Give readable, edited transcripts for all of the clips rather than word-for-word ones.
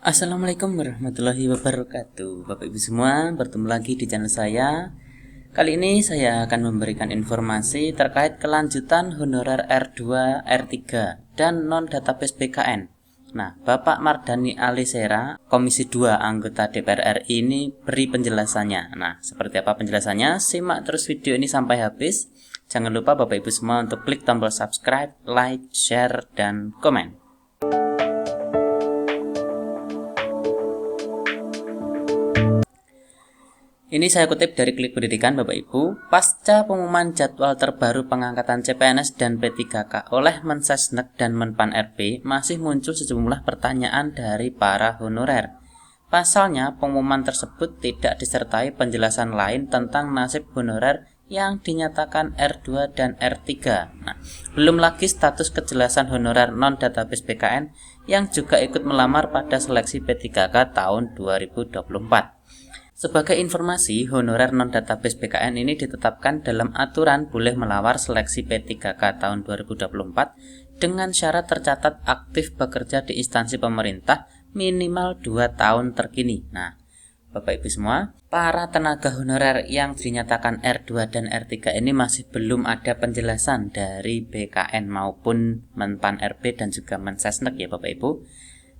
Assalamualaikum warahmatullahi wabarakatuh. Bapak Ibu semua, bertemu lagi di channel saya. Kali ini saya akan memberikan informasi terkait kelanjutan honorer R2, R3 dan non-database BKN. Nah, Bapak Mardhani Alisera, Komisi 2 anggota DPR RI ini beri penjelasannya. Nah, seperti apa penjelasannya? Simak terus video ini sampai habis. Jangan lupa Bapak Ibu semua untuk klik tombol subscribe, like, share, dan komen. Ini saya kutip dari Klik Pendidikan Bapak Ibu. Pasca pengumuman jadwal terbaru pengangkatan CPNS dan P3K oleh Mensesnek dan Menpan RB, masih muncul sejumlah pertanyaan dari para honorer. Pasalnya, pengumuman tersebut tidak disertai penjelasan lain tentang nasib honorer yang dinyatakan R2 dan R3. Nah, belum lagi status kejelasan honorer non-database BKN yang juga ikut melamar pada seleksi P3K tahun 2024. Sebagai informasi, honorer non-database BKN ini ditetapkan dalam aturan boleh melawar seleksi P3K tahun 2024 dengan syarat tercatat aktif bekerja di instansi pemerintah minimal 2 tahun terkini. Nah, Bapak Ibu semua, para tenaga honorer yang dinyatakan R2 dan R3 ini masih belum ada penjelasan dari BKN maupun Menpan RB dan juga Mensesnek ya Bapak Ibu.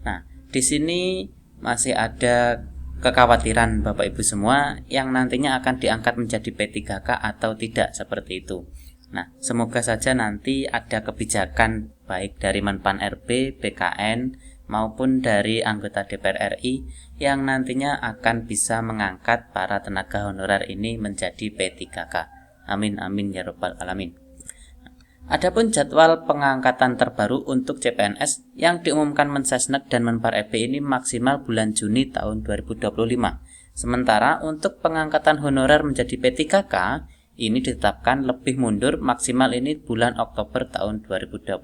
Nah, di sini masih ada kekhawatiran Bapak Ibu semua yang nantinya akan diangkat menjadi P3K atau tidak seperti itu. Nah, semoga saja nanti ada kebijakan baik dari Menpan RB, BKN maupun dari anggota DPR RI yang nantinya akan bisa mengangkat para tenaga honorer ini menjadi P3K. Amin amin ya rabbal alamin. Adapun jadwal pengangkatan terbaru untuk CPNS yang diumumkan Mensesnek dan Menpan RB ini maksimal bulan Juni tahun 2025. Sementara untuk pengangkatan honorer menjadi P3K ini ditetapkan lebih mundur, maksimal ini bulan Oktober tahun 2025.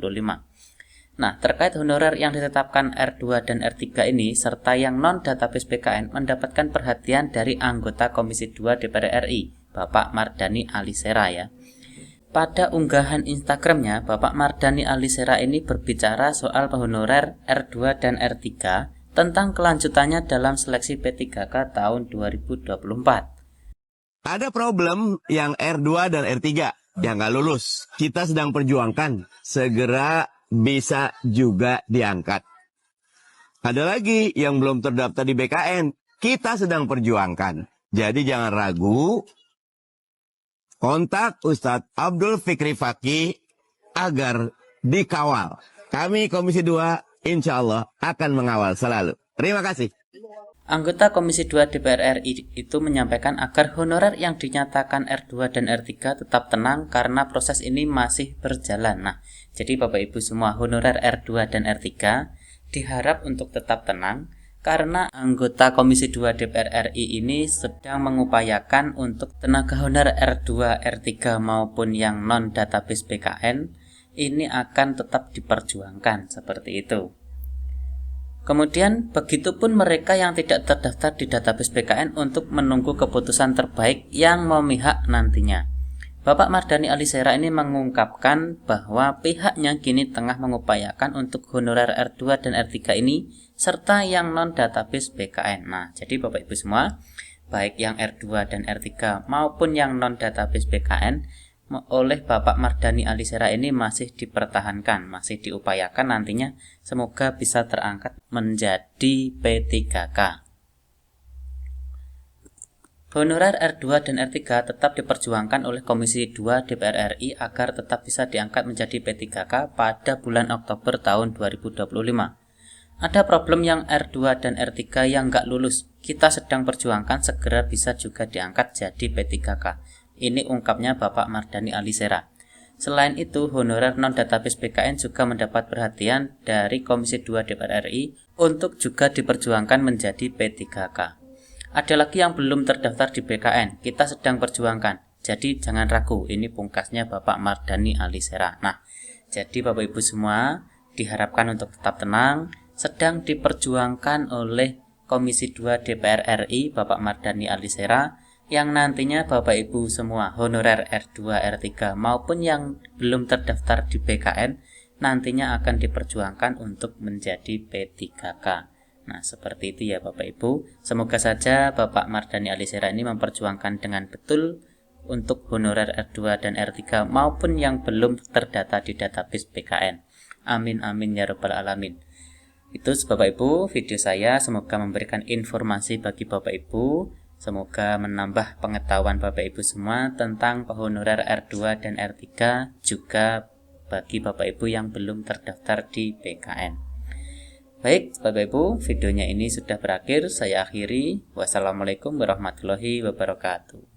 Nah, terkait honorer yang ditetapkan R2 dan R3 ini serta yang non-database BKN mendapatkan perhatian dari anggota Komisi 2 DPR RI, Bapak Mardhani Alisera ya. Pada unggahan Instagramnya, Bapak Mardhani Alisera ini berbicara soal honorer R2 dan R3 tentang kelanjutannya dalam seleksi P3K tahun 2024. Ada problem yang R2 dan R3 yang nggak lulus. Kita sedang perjuangkan segera bisa juga diangkat. Ada lagi yang belum terdaftar di BKN. Kita sedang perjuangkan. Jadi jangan ragu. Kontak Ustadz Abdul Fikri Fakih agar dikawal. Kami Komisi 2 insya Allah akan mengawal selalu. Terima kasih. Anggota Komisi 2 DPR RI itu menyampaikan agar honorer yang dinyatakan R2 dan R3 tetap tenang karena proses ini masih berjalan. Nah, jadi Bapak Ibu semua, honorer R2 dan R3 diharap untuk tetap tenang karena anggota Komisi 2 DPR RI ini sedang mengupayakan untuk tenaga honorer R2, R3 maupun yang non-database BKN ini akan tetap diperjuangkan seperti itu. Kemudian, begitupun mereka yang tidak terdaftar di database BKN untuk menunggu keputusan terbaik yang memihak nantinya. Bapak Mardhani Alisera ini mengungkapkan bahwa pihaknya kini tengah mengupayakan untuk honorer R2 dan R3 ini serta yang non-database BKN. Nah, jadi Bapak Ibu semua, baik yang R2 dan R3 maupun yang non-database BKN oleh Bapak Mardhani Alisera ini masih dipertahankan, masih diupayakan nantinya semoga bisa terangkat menjadi P3K. Honorer R2 dan R3 tetap diperjuangkan oleh Komisi 2 DPR RI agar tetap bisa diangkat menjadi P3K pada bulan Oktober tahun 2025. Ada problem yang R2 dan R3 yang nggak lulus, kita sedang perjuangkan segera bisa juga diangkat jadi P3K. Ini ungkapnya Bapak Mardhani Alisera. Selain itu, honorer non-database BKN juga mendapat perhatian dari Komisi 2 DPR RI untuk juga diperjuangkan menjadi P3K. Ada lagi yang belum terdaftar di BKN, kita sedang perjuangkan. Jadi jangan ragu, ini pungkasnya Bapak Mardhani Alisera. Nah, jadi Bapak Ibu semua diharapkan untuk tetap tenang, sedang diperjuangkan oleh Komisi 2 DPR RI Bapak Mardhani Alisera yang nantinya Bapak Ibu semua honorer R2, R3 maupun yang belum terdaftar di BKN nantinya akan diperjuangkan untuk menjadi P3K. Nah, seperti itu ya Bapak Ibu. Semoga saja Bapak Mardhani Alisera ini memperjuangkan dengan betul untuk honorer R2 dan R3 maupun yang belum terdata di database BKN. Amin amin ya rabbal alamin. Itu Bapak Ibu video saya, semoga memberikan informasi bagi Bapak Ibu, semoga menambah pengetahuan Bapak Ibu semua tentang honorer R2 dan R3, juga bagi Bapak Ibu yang belum terdaftar di BKN. Baik Bapak Ibu, videonya ini sudah berakhir, saya akhiri. Wassalamualaikum warahmatullahi wabarakatuh.